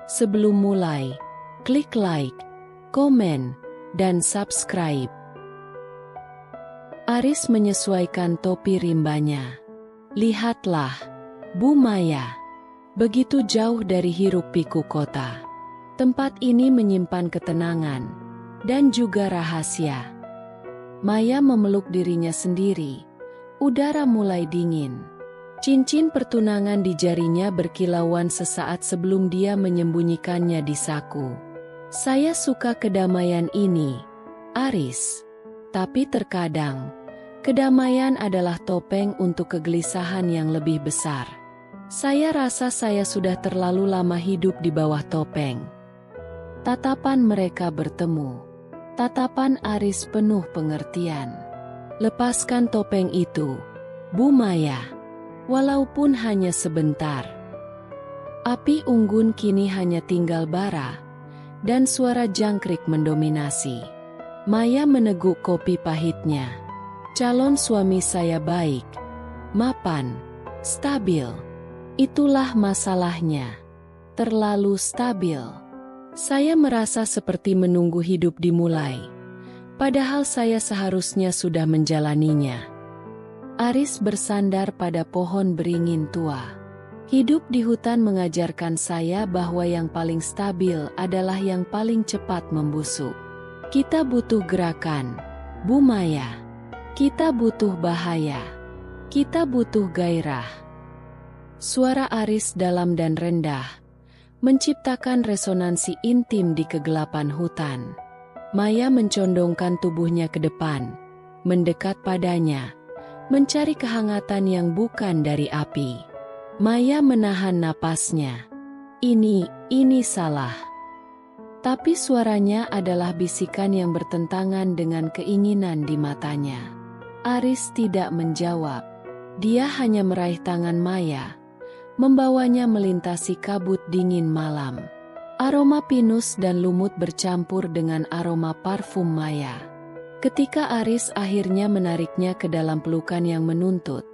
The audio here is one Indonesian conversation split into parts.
Sebelum mulai, klik like, komen, dan subscribe. Aris menyesuaikan topi rimbanya. Lihatlah, Bu Maya. Begitu jauh dari hiruk-pikuk kota. Tempat ini menyimpan ketenangan dan juga rahasia. Maya memeluk dirinya sendiri. Udara mulai dingin. Cincin pertunangan di jarinya berkilauan sesaat sebelum dia menyembunyikannya di saku. Saya suka kedamaian ini, Aris. Tapi terkadang, kedamaian adalah topeng untuk kegelisahan yang lebih besar. Saya rasa saya sudah terlalu lama hidup di bawah topeng. Tatapan mereka bertemu. Tatapan Aris penuh pengertian. Lepaskan topeng itu, Bu Maya. Walaupun hanya sebentar. Api unggun kini hanya tinggal bara, dan suara jangkrik mendominasi. Maya meneguk kopi pahitnya. Calon suami saya baik, mapan, stabil. Itulah masalahnya. Terlalu stabil. Saya merasa seperti menunggu hidup dimulai, padahal saya seharusnya sudah menjalaninya. Aris bersandar pada pohon beringin tua. Hidup di hutan mengajarkan saya bahwa yang paling stabil adalah yang paling cepat membusuk. Kita butuh gerakan, Bu Maya. Kita butuh bahaya. Kita butuh gairah. Suara Aris dalam dan rendah, menciptakan resonansi intim di kegelapan hutan. Maya mencondongkan tubuhnya ke depan, mendekat padanya, mencari kehangatan yang bukan dari api. Maya menahan napasnya. Ini salah. Tapi suaranya adalah bisikan yang bertentangan dengan keinginan di matanya. Aris tidak menjawab. Dia hanya meraih tangan Maya, membawanya melintasi kabut dingin malam. Aroma pinus dan lumut bercampur dengan aroma parfum Maya. Ketika Aris akhirnya menariknya ke dalam pelukan yang menuntut,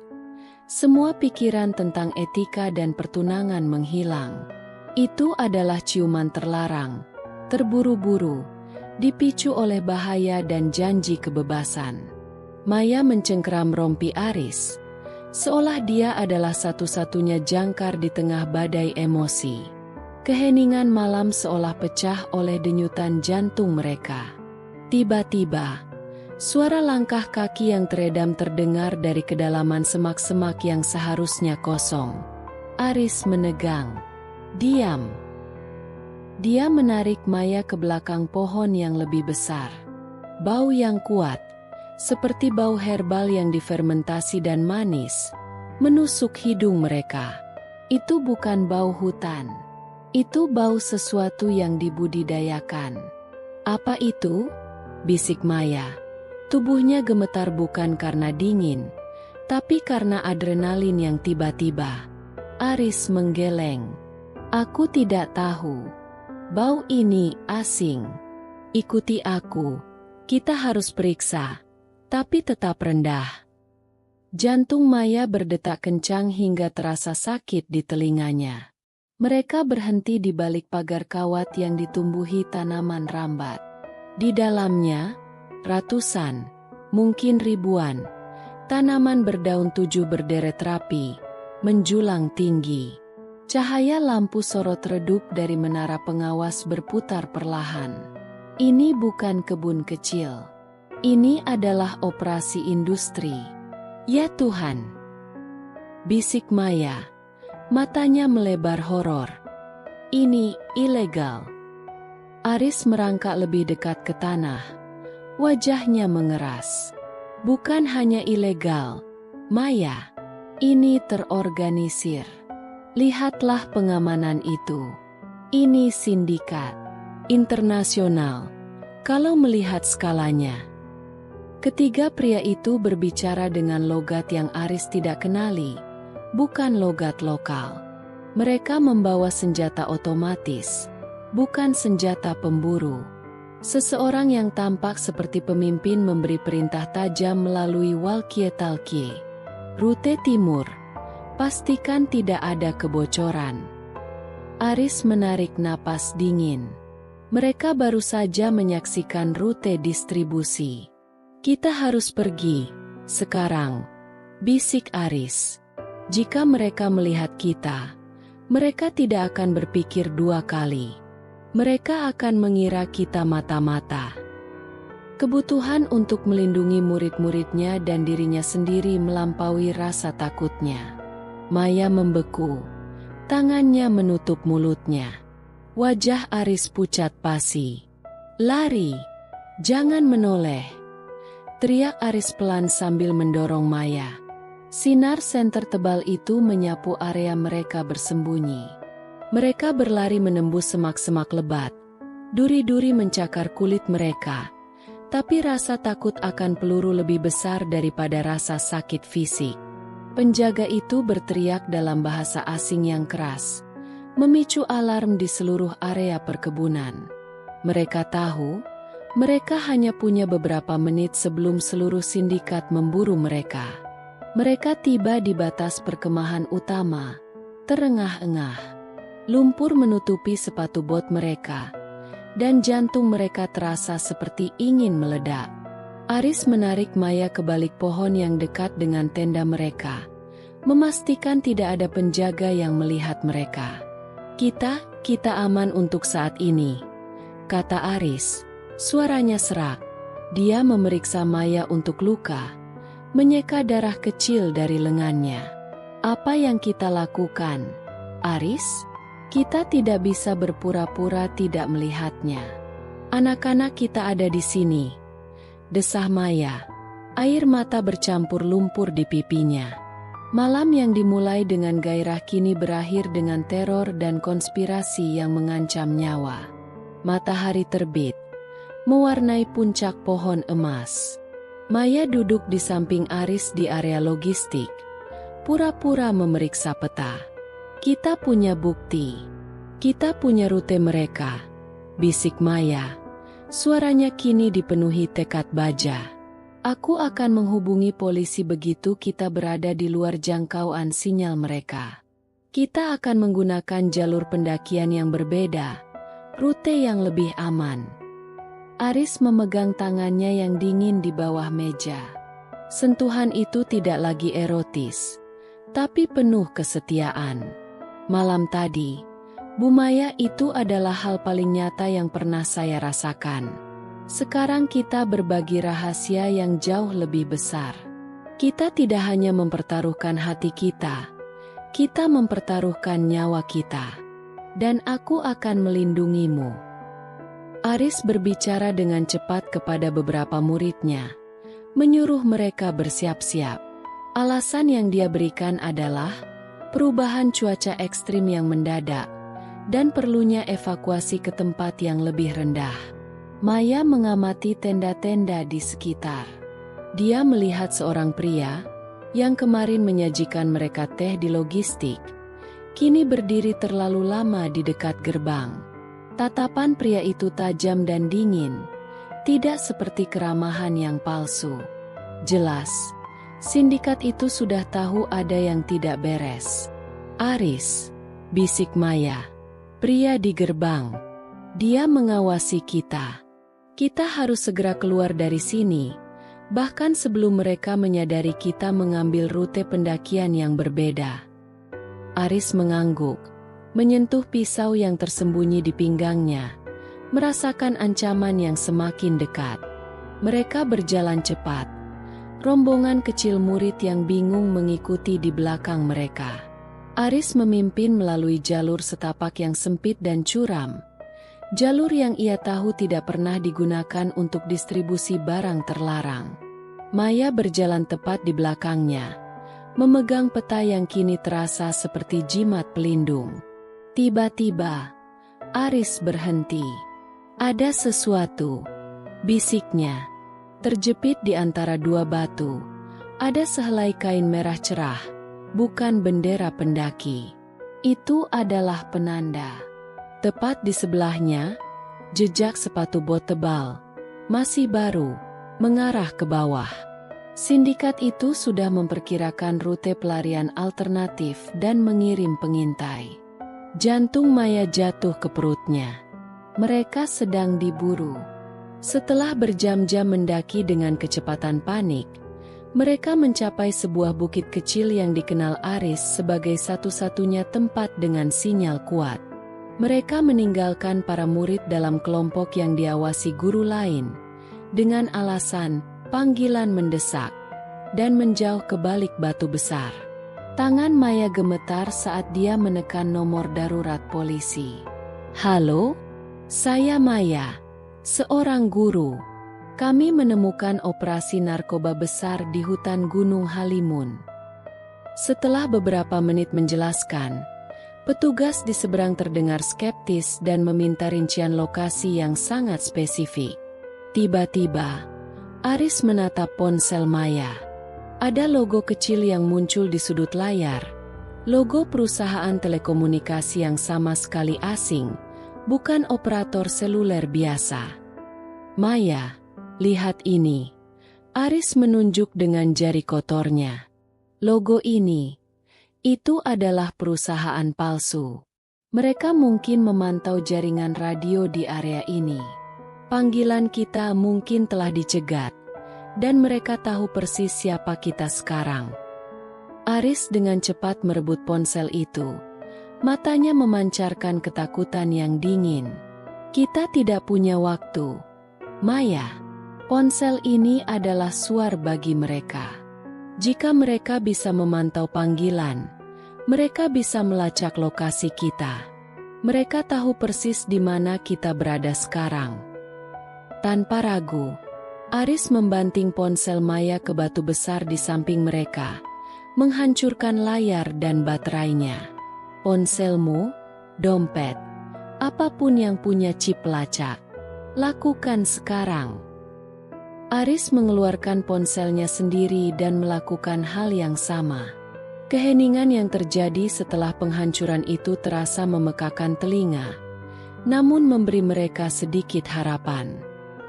semua pikiran tentang etika dan pertunangan menghilang. Itu adalah ciuman terlarang, terburu-buru, dipicu oleh bahaya dan janji kebebasan. Maya mencengkeram rompi Aris, seolah dia adalah satu-satunya jangkar di tengah badai emosi. Keheningan malam seolah pecah oleh denyutan jantung mereka. Tiba-tiba, suara langkah kaki yang teredam terdengar dari kedalaman semak-semak yang seharusnya kosong. Aris menegang. Diam. Dia menarik Maya ke belakang pohon yang lebih besar. Bau yang kuat, seperti bau herbal yang difermentasi dan manis, menusuk hidung mereka. Itu bukan bau hutan. Itu bau sesuatu yang dibudidayakan. Apa itu? Bisik Maya. Tubuhnya gemetar bukan karena dingin, tapi karena adrenalin yang tiba-tiba. Aris menggeleng. Aku tidak tahu. Bau ini asing. Ikuti aku. Kita harus periksa. Tapi tetap rendah. Jantung Maya berdetak kencang hingga terasa sakit di telinganya. Mereka berhenti di balik pagar kawat yang ditumbuhi tanaman rambat. Di dalamnya, ratusan, mungkin ribuan, tanaman berdaun 7 berderet rapi, menjulang tinggi. Cahaya lampu sorot redup dari menara pengawas berputar perlahan. Ini bukan kebun kecil. Ini adalah operasi industri. Ya Tuhan! Bisik Maya. Matanya melebar horor. Ini ilegal. Aris merangkak lebih dekat ke tanah. Wajahnya mengeras. Bukan hanya ilegal, Maya. Ini terorganisir. Lihatlah pengamanan itu. Ini sindikat internasional. Kalau melihat skalanya. Ketiga pria itu berbicara dengan logat yang Aris tidak kenali. Bukan logat lokal. Mereka membawa senjata otomatis, bukan senjata pemburu. Seseorang yang tampak seperti pemimpin memberi perintah tajam melalui walkie-talkie. Rute timur. Pastikan tidak ada kebocoran. Aris menarik napas dingin. Mereka baru saja menyaksikan rute distribusi. Kita harus pergi, sekarang, bisik Aris. Jika mereka melihat kita, mereka tidak akan berpikir dua kali. Mereka akan mengira kita mata-mata. Kebutuhan untuk melindungi murid-muridnya dan dirinya sendiri melampaui rasa takutnya. Maya membeku. Tangannya menutup mulutnya. Wajah Aris pucat pasi. "Lari! Jangan menoleh!" teriak Aris pelan sambil mendorong Maya. Sinar senter tebal itu menyapu area mereka bersembunyi. Mereka berlari menembus semak-semak lebat. Duri-duri mencakar kulit mereka. Tapi rasa takut akan peluru lebih besar daripada rasa sakit fisik. Penjaga itu berteriak dalam bahasa asing yang keras, memicu alarm di seluruh area perkebunan. Mereka tahu, mereka hanya punya beberapa menit sebelum seluruh sindikat memburu mereka. Mereka tiba di batas perkemahan utama, terengah-engah. Lumpur menutupi sepatu bot mereka, dan jantung mereka terasa seperti ingin meledak. Aris menarik Maya ke balik pohon yang dekat dengan tenda mereka, memastikan tidak ada penjaga yang melihat mereka. Kita aman untuk saat ini, kata Aris. Suaranya serak. Dia memeriksa Maya untuk luka, menyeka darah kecil dari lengannya. Apa yang kita lakukan, Aris? Kita tidak bisa berpura-pura tidak melihatnya. Anak-anak kita ada di sini, desah Maya. Air mata bercampur lumpur di pipinya. Malam yang dimulai dengan gairah kini berakhir dengan teror dan konspirasi yang mengancam nyawa. Matahari terbit, mewarnai puncak pohon emas. Maya duduk di samping Aris di area logistik, pura-pura memeriksa peta. Kita punya bukti. Kita punya rute mereka, bisik Maya. Suaranya kini dipenuhi tekad baja. Aku akan menghubungi polisi begitu kita berada di luar jangkauan sinyal mereka. Kita akan menggunakan jalur pendakian yang berbeda, rute yang lebih aman. Aris memegang tangannya yang dingin di bawah meja. Sentuhan itu tidak lagi erotis, tapi penuh kesetiaan. Malam tadi, Bu Maya, itu adalah hal paling nyata yang pernah saya rasakan. Sekarang kita berbagi rahasia yang jauh lebih besar. Kita tidak hanya mempertaruhkan hati kita mempertaruhkan nyawa kita. Dan aku akan melindungimu. Aris berbicara dengan cepat kepada beberapa muridnya, menyuruh mereka bersiap-siap. Alasan yang dia berikan adalah perubahan cuaca ekstrim yang mendadak, dan perlunya evakuasi ke tempat yang lebih rendah. Maya mengamati tenda-tenda di sekitar. Dia melihat seorang pria, yang kemarin menyajikan mereka teh di logistik, kini berdiri terlalu lama di dekat gerbang. Tatapan pria itu tajam dan dingin, tidak seperti keramahan yang palsu. Jelas, sindikat itu sudah tahu ada yang tidak beres. Aris, bisik Maya. Pria di gerbang. Dia mengawasi kita. Kita harus segera keluar dari sini, bahkan sebelum mereka menyadari kita mengambil rute pendakian yang berbeda. Aris mengangguk, menyentuh pisau yang tersembunyi di pinggangnya, merasakan ancaman yang semakin dekat. Mereka berjalan cepat. Rombongan kecil murid yang bingung mengikuti di belakang mereka. Aris memimpin melalui jalur setapak yang sempit dan curam. Jalur yang ia tahu tidak pernah digunakan untuk distribusi barang terlarang. Maya berjalan tepat di belakangnya, memegang peta yang kini terasa seperti jimat pelindung. Tiba-tiba, Aris berhenti. Ada sesuatu, bisiknya. Terjepit di antara dua batu, ada sehelai kain merah cerah, bukan bendera pendaki. Itu adalah penanda. Tepat di sebelahnya, jejak sepatu bot tebal, masih baru, mengarah ke bawah. Sindikat itu sudah memperkirakan rute pelarian alternatif dan mengirim pengintai. Jantung Maya jatuh ke perutnya. Mereka sedang diburu. Setelah berjam-jam mendaki dengan kecepatan panik, mereka mencapai sebuah bukit kecil yang dikenal Aris sebagai satu-satunya tempat dengan sinyal kuat. Mereka meninggalkan para murid dalam kelompok yang diawasi guru lain, dengan alasan panggilan mendesak, dan menjauh ke balik batu besar. Tangan Maya gemetar saat dia menekan nomor darurat polisi. "Halo, saya Maya, seorang guru. Kami menemukan operasi narkoba besar di hutan Gunung Halimun." Setelah beberapa menit menjelaskan, petugas di seberang terdengar skeptis dan meminta rincian lokasi yang sangat spesifik. Tiba-tiba, Aris menatap ponsel Maya. Ada logo kecil yang muncul di sudut layar. Logo perusahaan telekomunikasi yang sama sekali asing, bukan operator seluler biasa. "Maya, lihat ini." Aris menunjuk dengan jari kotornya. "Logo ini, itu adalah perusahaan palsu. Mereka mungkin memantau jaringan radio di area ini. Panggilan kita mungkin telah dicegat, dan mereka tahu persis siapa kita sekarang." Aris dengan cepat merebut ponsel itu. Matanya memancarkan ketakutan yang dingin. "Kita tidak punya waktu, Maya. Ponsel ini adalah suar bagi mereka. Jika mereka bisa memantau panggilan, mereka bisa melacak lokasi kita. Mereka tahu persis di mana kita berada sekarang." Tanpa ragu, Aris membanting ponsel Maya ke batu besar di samping mereka, menghancurkan layar dan baterainya. "Ponselmu, dompet, apapun yang punya chip pelacak, lakukan sekarang." Aris mengeluarkan ponselnya sendiri dan melakukan hal yang sama. Keheningan yang terjadi setelah penghancuran itu terasa memekakan telinga, namun memberi mereka sedikit harapan.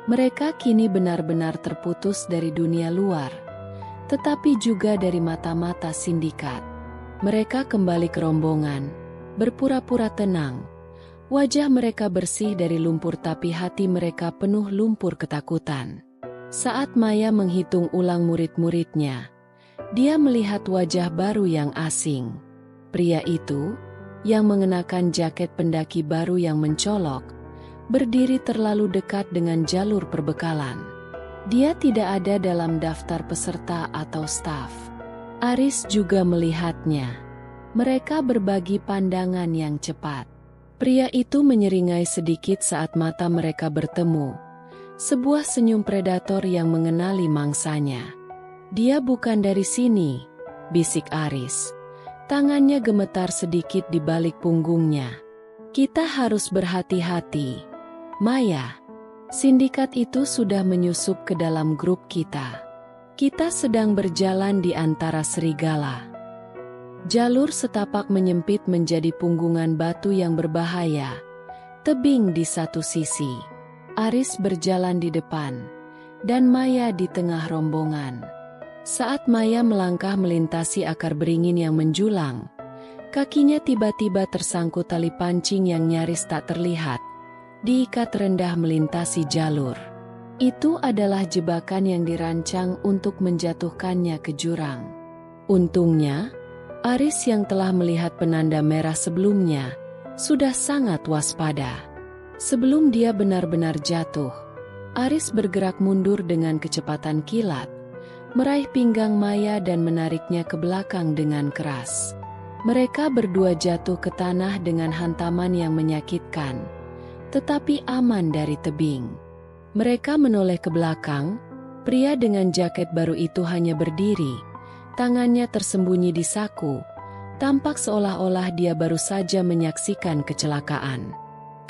Mereka kini benar-benar terputus dari dunia luar, tetapi juga dari mata-mata sindikat. Mereka kembali ke rombongan, berpura-pura tenang. Wajah mereka bersih dari lumpur tapi hati mereka penuh lumpur ketakutan. Saat Maya menghitung ulang murid-muridnya, dia melihat wajah baru yang asing. Pria itu, yang mengenakan jaket pendaki baru yang mencolok, berdiri terlalu dekat dengan jalur perbekalan. Dia tidak ada dalam daftar peserta atau staf. Aris juga melihatnya. Mereka berbagi pandangan yang cepat. Pria itu menyeringai sedikit saat mata mereka bertemu. Sebuah senyum predator yang mengenali mangsanya. "Dia bukan dari sini," bisik Aris. Tangannya gemetar sedikit di balik punggungnya. "Kita harus berhati-hati, Maya. Sindikat itu sudah menyusup ke dalam grup kita. Kita sedang berjalan di antara serigala." Jalur setapak menyempit menjadi punggungan batu yang berbahaya. Tebing di satu sisi. Aris berjalan di depan, dan Maya di tengah rombongan. Saat Maya melangkah melintasi akar beringin yang menjulang, kakinya tiba-tiba tersangkut tali pancing yang nyaris tak terlihat, diikat rendah melintasi jalur. Itu adalah jebakan yang dirancang untuk menjatuhkannya ke jurang. Untungnya, Aris yang telah melihat penanda merah sebelumnya, sudah sangat waspada. Sebelum dia benar-benar jatuh, Aris bergerak mundur dengan kecepatan kilat, meraih pinggang Maya dan menariknya ke belakang dengan keras. Mereka berdua jatuh ke tanah dengan hantaman yang menyakitkan, tetapi aman dari tebing. Mereka menoleh ke belakang, pria dengan jaket baru itu hanya berdiri, tangannya tersembunyi di saku, tampak seolah-olah dia baru saja menyaksikan kecelakaan.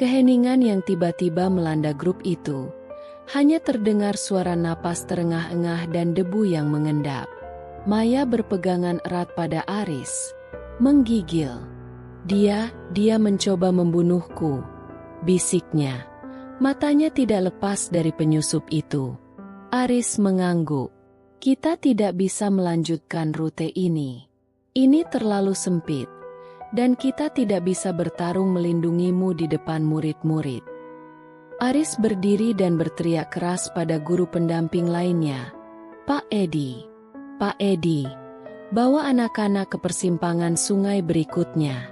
Keheningan yang tiba-tiba melanda grup itu, hanya terdengar suara napas terengah-engah dan debu yang mengendap. Maya berpegangan erat pada Aris, menggigil. Dia mencoba membunuhku," bisiknya. Matanya tidak lepas dari penyusup itu. Aris mengangguk. "Kita tidak bisa melanjutkan rute ini. Ini terlalu sempit. Dan kita tidak bisa bertarung melindungimu di depan murid-murid. Aris berdiri dan berteriak keras pada guru pendamping lainnya. Pak Edi, Pak Edi, bawa anak-anak ke persimpangan sungai berikutnya.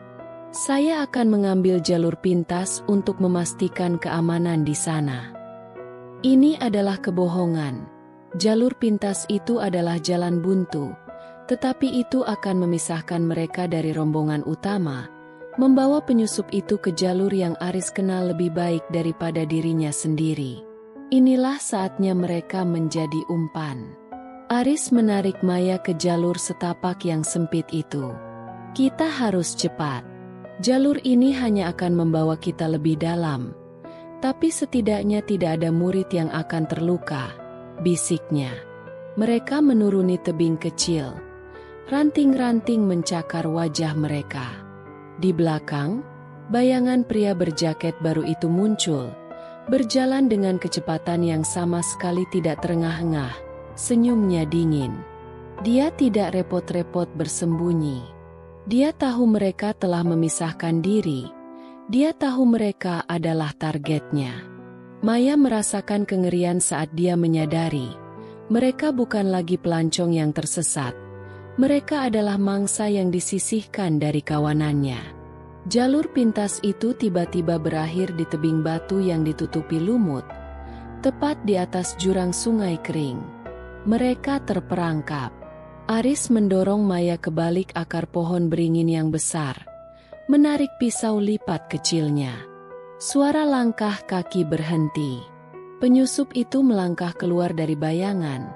Saya akan mengambil jalur pintas untuk memastikan keamanan di sana. Ini adalah kebohongan. Jalur pintas itu adalah jalan buntu, tetapi itu akan memisahkan mereka dari rombongan utama, membawa penyusup itu ke jalur yang Aris kenal lebih baik daripada dirinya sendiri. Inilah saatnya mereka menjadi umpan. Aris menarik Maya ke jalur setapak yang sempit itu. Kita harus cepat. Jalur ini hanya akan membawa kita lebih dalam. Tapi setidaknya tidak ada murid yang akan terluka, bisiknya. Mereka menuruni tebing kecil. Ranting-ranting mencakar wajah mereka. Di belakang, bayangan pria berjaket baru itu muncul, berjalan dengan kecepatan yang sama sekali tidak terengah-engah, senyumnya dingin. Dia tidak repot-repot bersembunyi. Dia tahu mereka telah memisahkan diri. Dia tahu mereka adalah targetnya. Maya merasakan kengerian saat dia menyadari. Mereka bukan lagi pelancong yang tersesat. Mereka adalah mangsa yang disisihkan dari kawanannya. Jalur pintas itu tiba-tiba berakhir di tebing batu yang ditutupi lumut, tepat di atas jurang sungai kering. Mereka terperangkap. Aris mendorong Maya ke balik akar pohon beringin yang besar, menarik pisau lipat kecilnya. Suara langkah kaki berhenti. Penyusup itu melangkah keluar dari bayangan.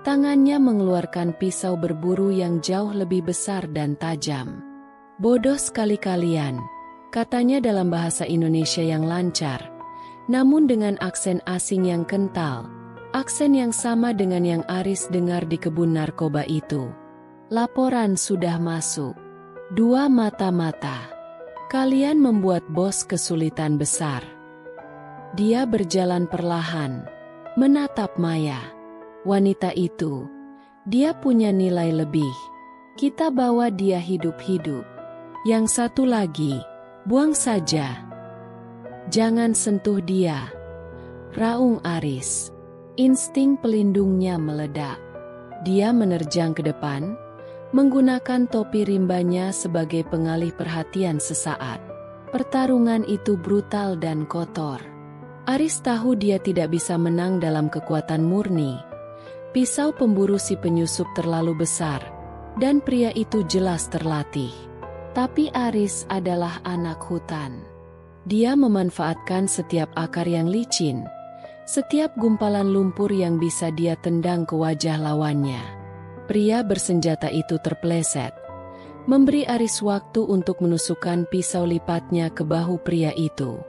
Tangannya mengeluarkan pisau berburu yang jauh lebih besar dan tajam. Bodoh sekali kalian, katanya dalam bahasa Indonesia yang lancar, namun dengan aksen asing yang kental. Aksen yang sama dengan yang Aris dengar di kebun narkoba itu. Laporan sudah masuk. 2 mata-mata. Kalian membuat bos kesulitan besar. Dia berjalan perlahan, menatap Maya. Wanita itu, dia punya nilai lebih. Kita bawa dia hidup-hidup. Yang satu lagi, buang saja. Jangan sentuh dia. Raung Aris. Insting pelindungnya meledak. Dia menerjang ke depan, menggunakan topi rimbanya sebagai pengalih perhatian sesaat. Pertarungan itu brutal dan kotor. Aris tahu dia tidak bisa menang dalam kekuatan murni. Pisau pemburu si penyusup terlalu besar, dan pria itu jelas terlatih. Tapi Aris adalah anak hutan. Dia memanfaatkan setiap akar yang licin, setiap gumpalan lumpur yang bisa dia tendang ke wajah lawannya. Pria bersenjata itu terpeleset, memberi Aris waktu untuk menusukkan pisau lipatnya ke bahu pria itu.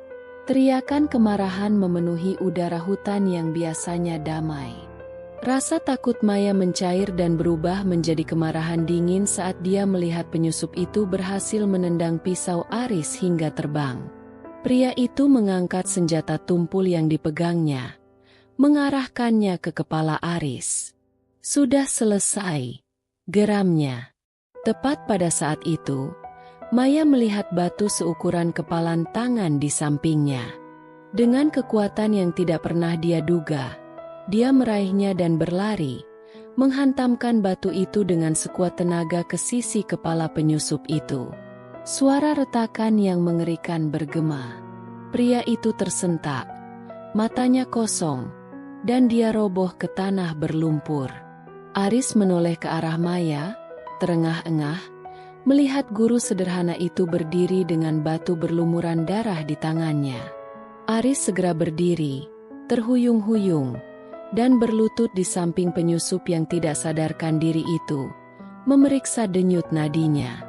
Teriakan kemarahan memenuhi udara hutan yang biasanya damai. Rasa takut Maya mencair dan berubah menjadi kemarahan dingin saat dia melihat penyusup itu berhasil menendang pisau Aris hingga terbang. Pria itu mengangkat senjata tumpul yang dipegangnya, mengarahkannya ke kepala Aris. Sudah selesai, geramnya. Tepat pada saat itu, Maya melihat batu seukuran kepalan tangan di sampingnya. Dengan kekuatan yang tidak pernah dia duga, dia meraihnya dan berlari, menghantamkan batu itu dengan sekuat tenaga ke sisi kepala penyusup itu. Suara retakan yang mengerikan bergema. Pria itu tersentak, matanya kosong, dan dia roboh ke tanah berlumpur. Aris menoleh ke arah Maya, terengah-engah, melihat guru sederhana itu berdiri dengan batu berlumuran darah di tangannya. Aris segera berdiri, terhuyung-huyung, dan berlutut di samping penyusup yang tidak sadarkan diri itu, memeriksa denyut nadinya.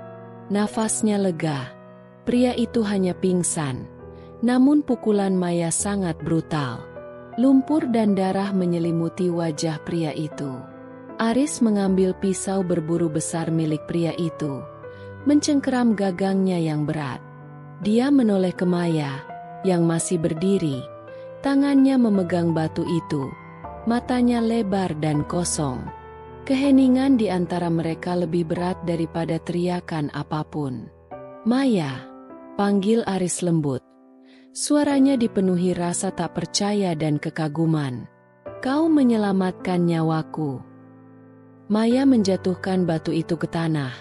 Nafasnya lega. Pria itu hanya pingsan, namun pukulan Maya sangat brutal. Lumpur dan darah menyelimuti wajah pria itu. Aris mengambil pisau berburu besar milik pria itu, mencengkeram gagangnya yang berat. Dia menoleh ke Maya, yang masih berdiri, tangannya memegang batu itu, matanya lebar dan kosong. Keheningan di antara mereka lebih berat daripada teriakan apapun. Maya, panggil Aris lembut. Suaranya dipenuhi rasa tak percaya dan kekaguman. Kau menyelamatkan nyawaku. Maya menjatuhkan batu itu ke tanah.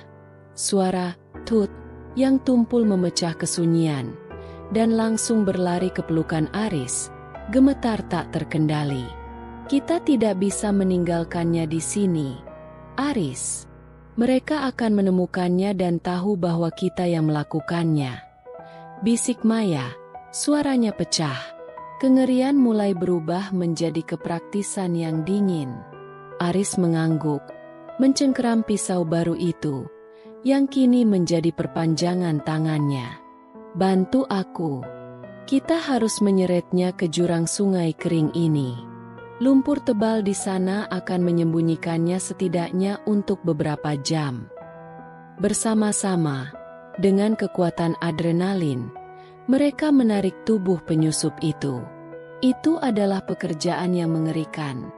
Suara tut yang tumpul memecah kesunyian, dan langsung berlari ke pelukan Aris, gemetar tak terkendali. Kita tidak bisa meninggalkannya di sini, Aris. Mereka akan menemukannya dan tahu bahwa kita yang melakukannya. Bisik Maya, suaranya pecah. Kengerian mulai berubah menjadi kepraktisan yang dingin. Aris mengangguk, mencengkeram pisau baru itu, yang kini menjadi perpanjangan tangannya. Bantu aku. Kita harus menyeretnya ke jurang sungai kering ini. Lumpur tebal di sana akan menyembunyikannya setidaknya untuk beberapa jam. Bersama-sama, dengan kekuatan adrenalin, mereka menarik tubuh penyusup itu. Itu adalah pekerjaan yang mengerikan.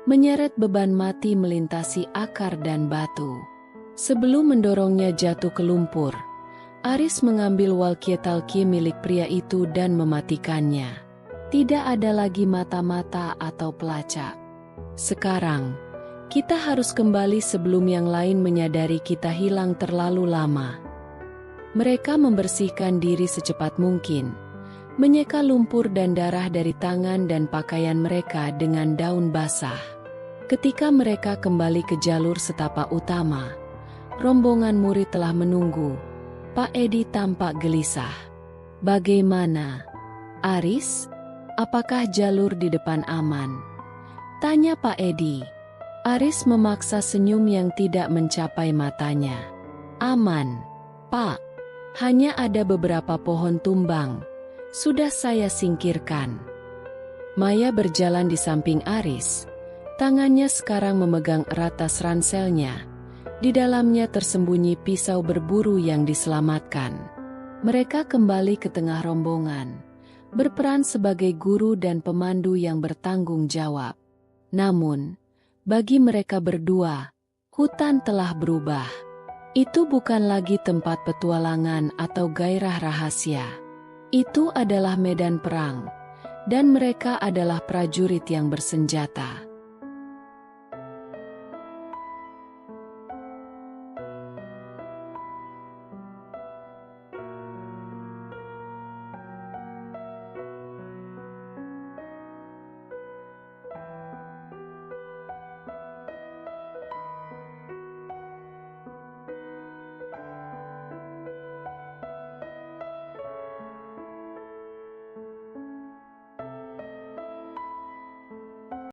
Menyeret beban mati melintasi akar dan batu. Sebelum mendorongnya jatuh ke lumpur, Aris mengambil walkie-talkie milik pria itu dan mematikannya. Tidak ada lagi mata-mata atau pelacak. Sekarang, kita harus kembali sebelum yang lain menyadari kita hilang terlalu lama. Mereka membersihkan diri secepat mungkin, menyeka lumpur dan darah dari tangan dan pakaian mereka dengan daun basah. Ketika mereka kembali ke jalur setapak utama, rombongan murid telah menunggu. Pak Edi tampak gelisah. Bagaimana, Aris? Apakah jalur di depan aman? Tanya Pak Edi. Aris memaksa senyum yang tidak mencapai matanya. Aman, Pak. Hanya ada beberapa pohon tumbang. Sudah saya singkirkan. Maya berjalan di samping Aris. Tangannya sekarang memegang erat tas ranselnya. Di dalamnya tersembunyi pisau berburu yang diselamatkan. Mereka kembali ke tengah rombongan, berperan sebagai guru dan pemandu yang bertanggung jawab. Namun, bagi mereka berdua, hutan telah berubah. Itu bukan lagi tempat petualangan atau gairah rahasia. Itu adalah medan perang, dan mereka adalah prajurit yang bersenjata.